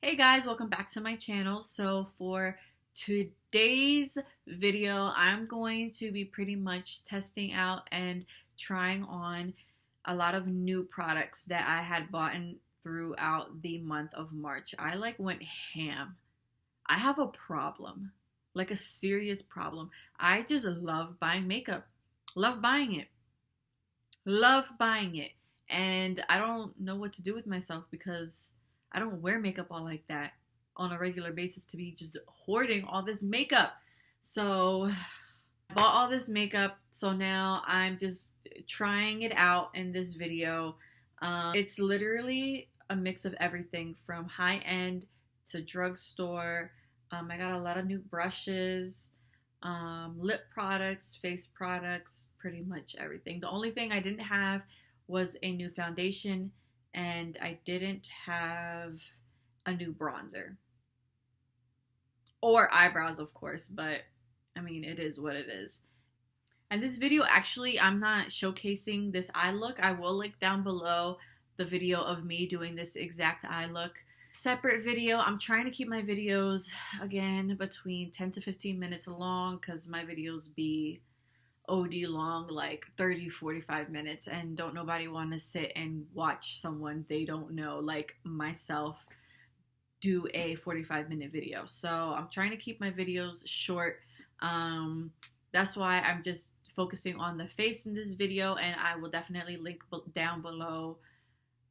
Hey guys, welcome back to my channel. So for today's video, I'm going to be pretty much testing out and trying on a lot of new products that I had bought throughout the month of March. I went ham. I have a problem, like a serious problem. I just love buying makeup. Love buying it. Love buying it. And I don't know what to do with myself because I don't wear makeup all like that on a regular basis to be just hoarding all this makeup. So I bought all this makeup. So now I'm just trying it out in this video. It's literally a mix of everything from high end to drugstore. I got a lot of new brushes, lip products, face products, pretty much everything. The only thing I didn't have was a new foundation, and I didn't have a new bronzer. Or eyebrows, of course, but I mean, it is what it is. And this video, actually, I'm not showcasing this eye look. I will link down below the video of me doing this exact eye look. Separate video. I'm trying to keep my videos, again, between 10 to 15 minutes long because my videos be OD long, like 30-45 minutes, and don't nobody want to sit and watch someone they don't know, like myself, do a 45-minute video. So I'm trying to keep my videos short. That's why I'm just focusing on the face in this video, and I will definitely link down below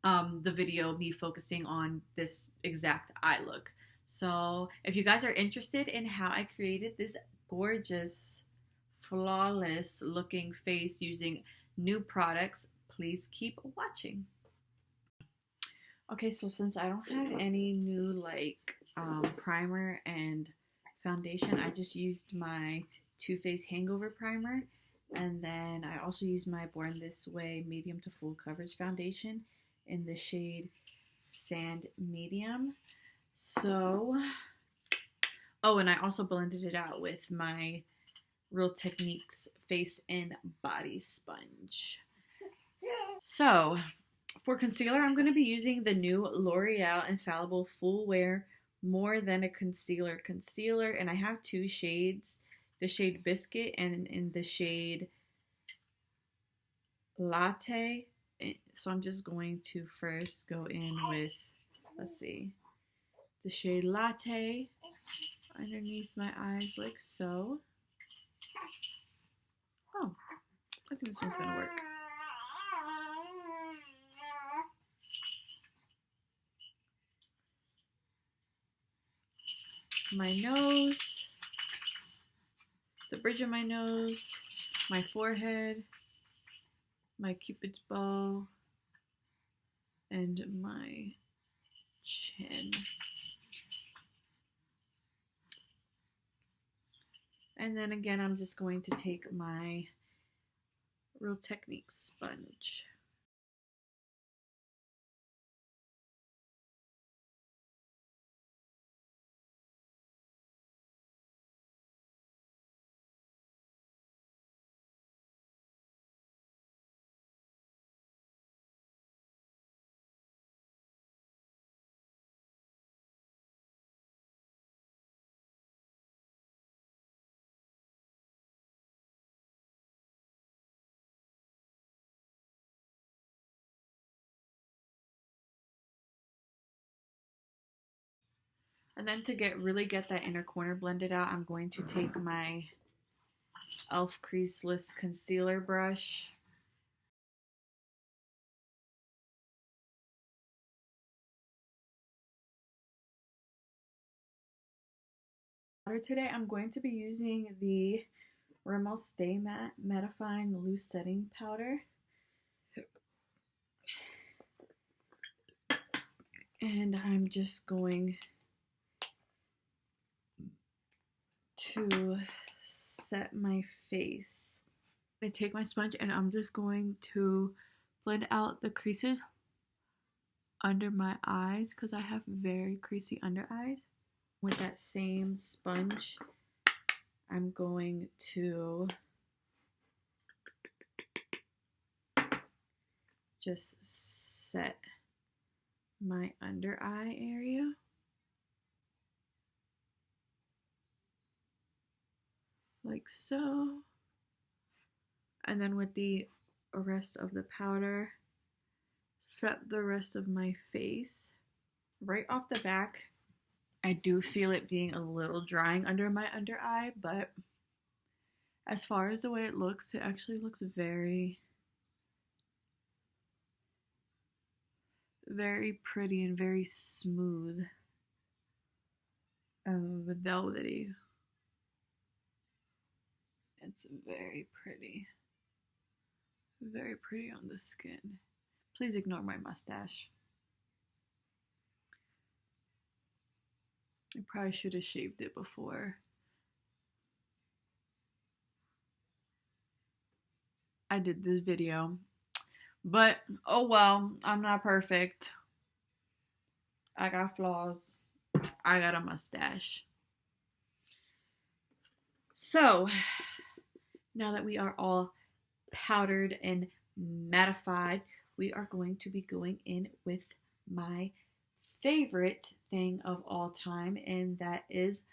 the video of me focusing on this exact eye look. So if you guys are interested in how I created this gorgeous, flawless looking face using new products, please keep watching. Okay, so since I don't have any new primer and foundation, I just used my TooFaced Hangover Primer, and then I also used my Born This Way medium to full coverage foundation in the shade Sand Medium. So, oh, and I also blended it out with my Real Techniques Face and Body Sponge. So, for concealer, I'm going to be using the new L'Oreal Infallible Full Wear More Than a Concealer concealer, and I have two shades, the shade Biscuit and in the shade Latte. So I'm just going to first go in with, let's see, the shade Latte underneath my eyes like so. Oh, I think this one's going to work. My nose, the bridge of my nose, my forehead, my cupid's bow, and my chin. And then again, I'm just going to take my Real Techniques sponge. And then to really get that inner corner blended out, I'm going to take my e.l.f. Creaseless Concealer brush. Today I'm going to be using the Rimmel Stay Matte Mattifying Loose Setting Powder. And I'm just going to set my face. I take my sponge and I'm just going to blend out the creases under my eyes because I have very creasy under eyes. With that same sponge, I'm going to just set my under eye area. like so. And then with the rest of the powder, set the rest of my face. Right off the back, I do feel it being a little drying under my under eye, but as far as the way it actually looks very, very pretty and very smooth. Velvety. It's very pretty. Very pretty on the skin. Please ignore my mustache. I probably should have shaved it before I did this video. But, oh well, I'm not perfect. I got flaws. I got a mustache. So, now that we are all powdered and mattified, we are going to be going in with my favorite thing of all time, and that is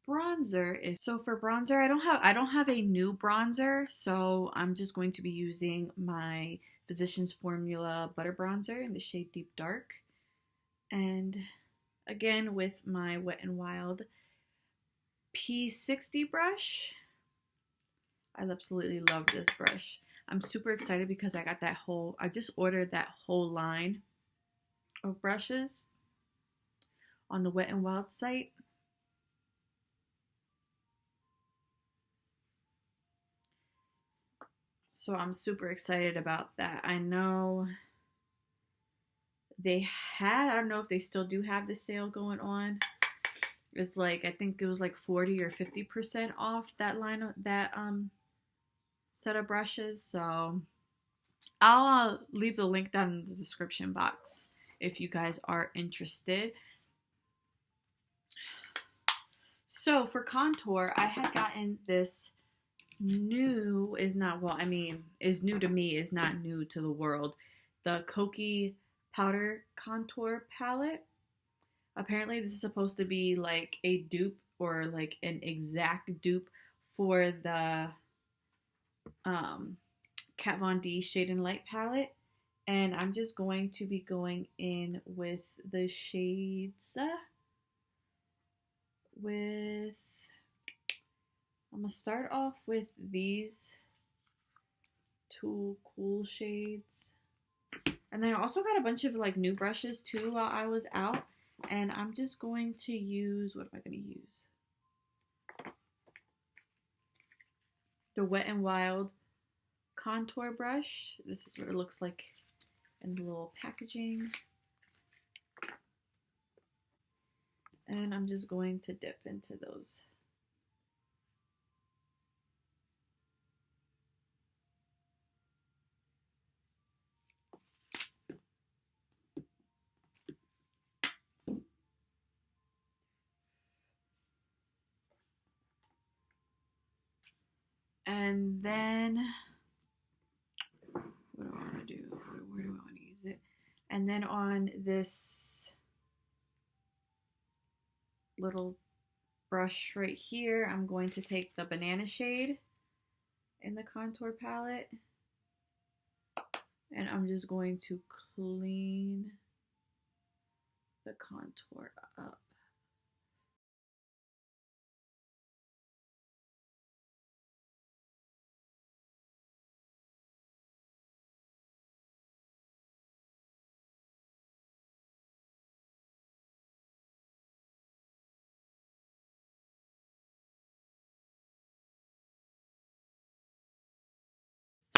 bronzer. So for bronzer, I don't have a new bronzer, so I'm just going to be using my Physicians Formula Butter Bronzer in the shade Deep Dark. And again with my Wet n Wild P60 brush. I absolutely love this brush. I'm super excited because I just ordered that whole line of brushes on the Wet n Wild site. So I'm super excited about that. I know I don't know if they still do have the sale going on. It's like, I think it was like 40 or 50% off that line, that set of brushes. So I'll leave the link down in the description box if you guys are interested. So for contour, I had gotten this is new to me, is not new to the world. The Kokie powder contour palette. Apparently this is supposed to be like a dupe, or like an exact dupe for the Kat Von D Shade and Light palette. And I'm just going to be going in with the shades I'm going to start off with these two cool shades. And then I also got a bunch of like new brushes too while I was out. And I'm just going to use, what am I going to use? The Wet n Wild contour brush. This is what it looks like in the little packaging. And I'm just going to dip into those. And then, what do I want to do? Where do I want to use it? And then on this little brush right here, I'm going to take the banana shade in the contour palette. And I'm just going to clean the contour up.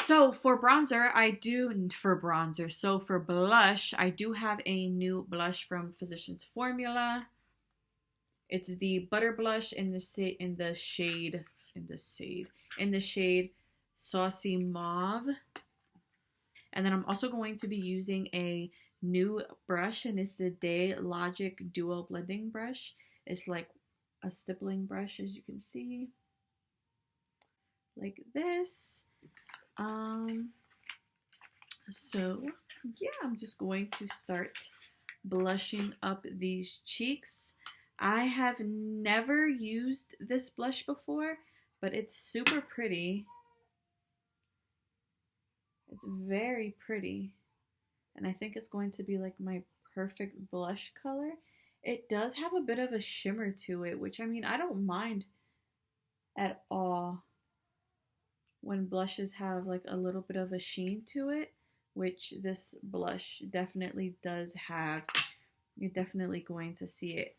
So for bronzer, for blush, I do have a new blush from Physicians Formula. It's the Butter Blush in the shade Saucy Mauve. And then I'm also going to be using a new brush, and it's the Day Logic Duo Blending Brush. It's like a stippling brush, as you can see, like this. So yeah, I'm just going to start blushing up these cheeks. I have never used this blush before, but it's super pretty. It's very pretty. And I think it's going to be like my perfect blush color. It does have a bit of a shimmer to it, which I mean, I don't mind at all when blushes have like a little bit of a sheen to it, which this blush definitely does have. You're definitely going to see it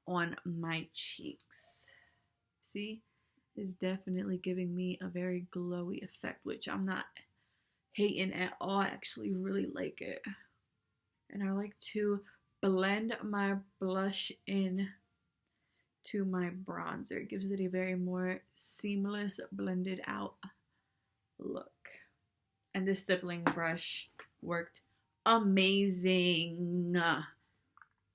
on my cheeks. See, it's definitely giving me a very glowy effect, which I'm not hating at all. I actually really like it. And I like to blend my blush in to my bronzer. It gives it a very more seamless, blended out look. And this stippling brush worked amazing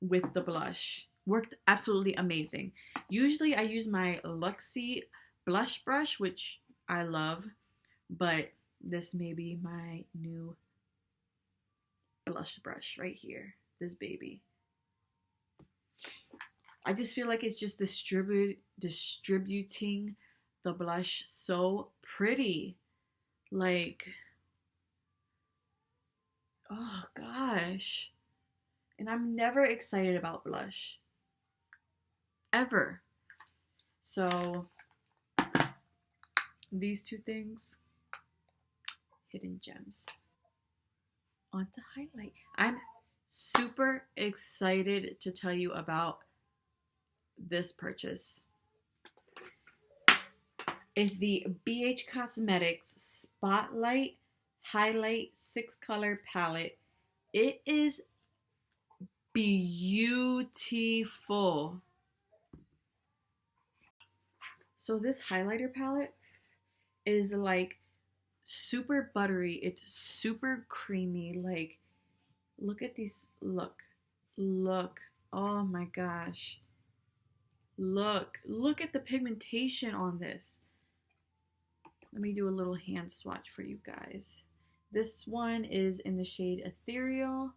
with the blush. Worked absolutely amazing. Usually I use my Luxie blush brush, which I love, but this may be my new blush brush right here. This baby. I just feel like it's just distributing the blush so pretty. Like, oh gosh. And I'm never excited about blush. Ever. So, these two things, hidden gems. On to highlight. I'm super excited to tell you about this purchase. It's the BH Cosmetics Spotlight Highlight 6-color palette. It is beautiful. So this highlighter palette is like super buttery. It's super creamy. Like, look at these. Look. Oh my gosh. Look at the pigmentation on this. Let me do a little hand swatch for you guys. This one is in the shade Ethereal.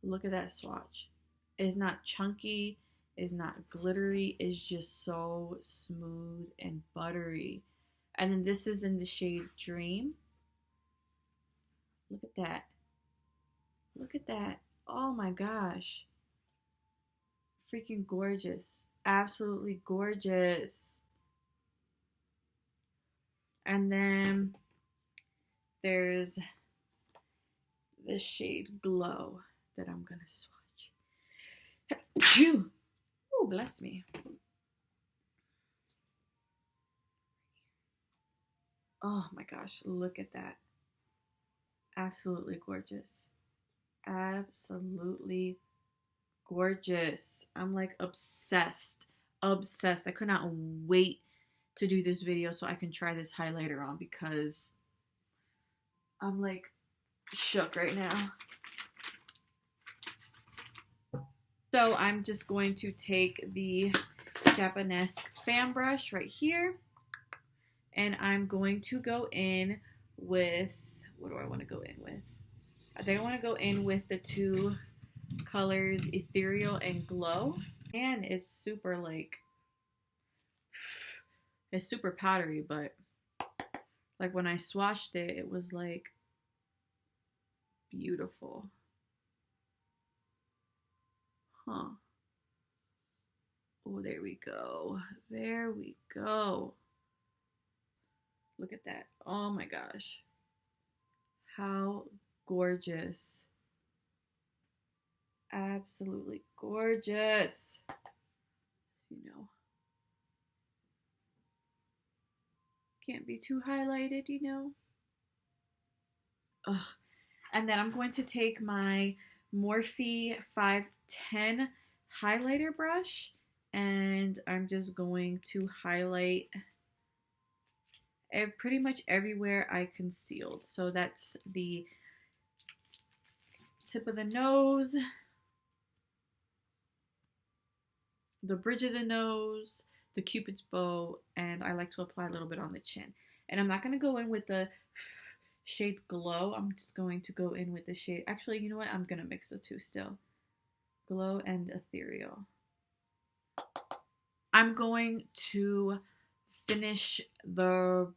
Look at that swatch. It's not chunky, it's not glittery, it's just so smooth and buttery. And then this is in the shade Dream. Look at that. Look at that. Oh my gosh. Freaking gorgeous. Absolutely gorgeous. And then there's this shade Glow that I'm gonna swatch. Oh, bless me. Oh my gosh, look at that. Absolutely gorgeous. Absolutely gorgeous. I'm like obsessed. Obsessed. I could not wait to do this video so I can try this highlighter on because I'm like shook right now. So I'm just going to take the Japanese fan brush right here and I'm going to go in with, what do I want to go in with? I think I want to go in with the two colors Ethereal and Glow. And it's super like, it's super powdery, but like when I swatched it, it was like beautiful. Huh. Oh, there we go. There we go. Look at that. Oh my gosh. How gorgeous. Absolutely gorgeous. You know. Can't be too highlighted, you know. Ugh. And then I'm going to take my Morphe 510 highlighter brush and I'm just going to highlight pretty much everywhere I concealed. So that's the tip of the nose, the bridge of the nose, the Cupid's bow, and I like to apply a little bit on the chin. And I'm not going to go in with the shade Glow. I'm just going to go in with the shade, actually, you know what? I'm going to mix the two still. Glow and Ethereal. I'm going to finish the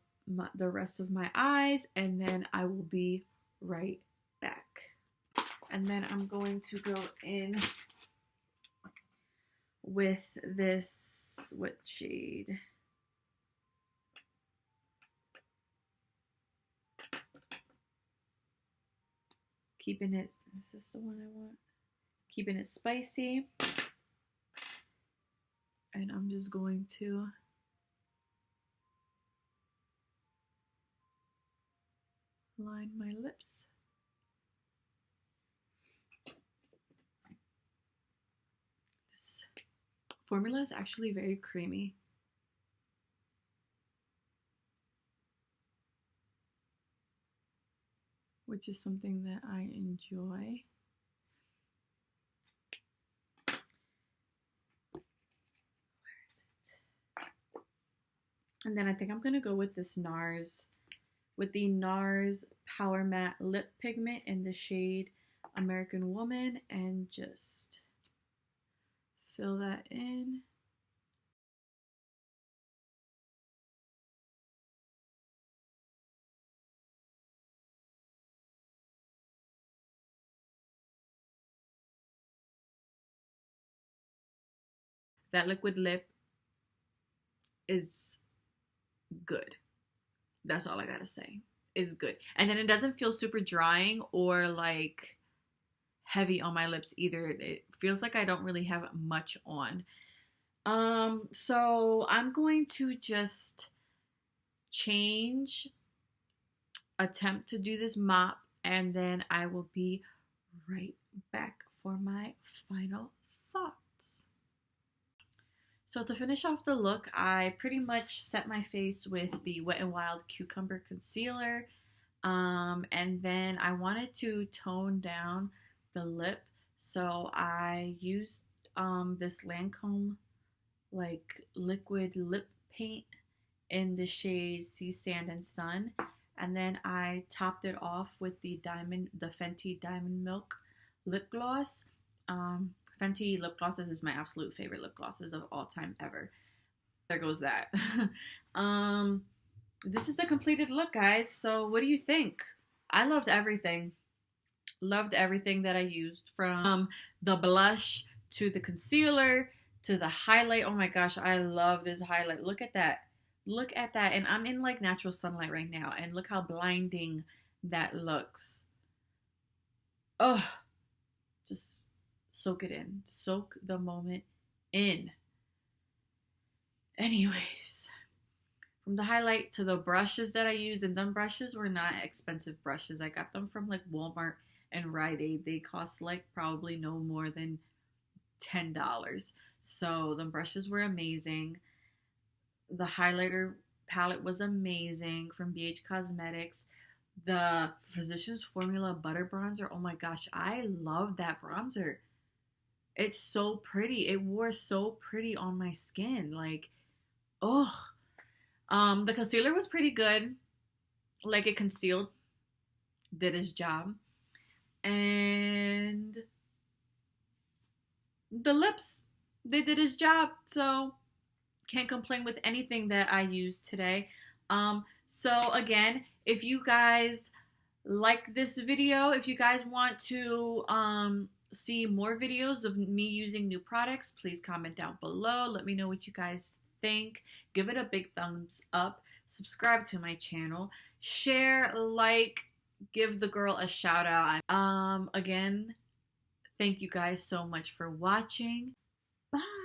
rest of my eyes, and then I will be right back. And then I'm going to go in with this, what shade? Keeping it, is this the one I want? Keeping it spicy. And I'm just going to line my lips. This formula is actually very creamy. Which is something that I enjoy. Where is it? And then I think I'm gonna go with this NARS, with the NARS Power Matte Lip Pigment in the shade American Woman, and just fill that in. That liquid lip is good. That's all I gotta say. It's good. And then it doesn't feel super drying or like heavy on my lips either. It feels like I don't really have much on. So I'm going to just attempt to do this mop, and then I will be right back for my final thoughts. So to finish off the look, I pretty much set my face with the Wet n Wild Cucumber Concealer. And then I wanted to tone down the lip. So I used this Lancome like liquid lip paint in the shade Sea Sand and Sun. And then I topped it off with the Fenty Diamond Milk lip gloss. Fenty lip glosses is my absolute favorite lip glosses of all time ever. There goes that. This is the completed look, guys. So what do you think? I loved everything. Loved everything that I used, from the blush to the concealer to the highlight. Oh my gosh, I love this highlight. Look at that. Look at that. And I'm in like natural sunlight right now, and look how blinding that looks. Oh, just soak it in. Soak the moment in. Anyways, from the highlight to the brushes that I use, and them brushes were not expensive brushes. I got them from like Walmart and Rite Aid. They cost like probably no more than $10. So the brushes were amazing. The highlighter palette was amazing from BH Cosmetics. The Physicians Formula Butter Bronzer, oh my gosh, I love that bronzer. It's so pretty. It wore so pretty on my skin. Like, ugh. The concealer was pretty good. Like, it concealed, did its job. And the lips, they did its job. So can't complain with anything that I used today. So again, if you guys like this video, if you guys want to see more videos of me using new products, please comment down below. Let me know what you guys think. Give it a big thumbs up. Subscribe to my channel. Share, like, give the girl a shout out. Again, thank you guys so much for watching. Bye.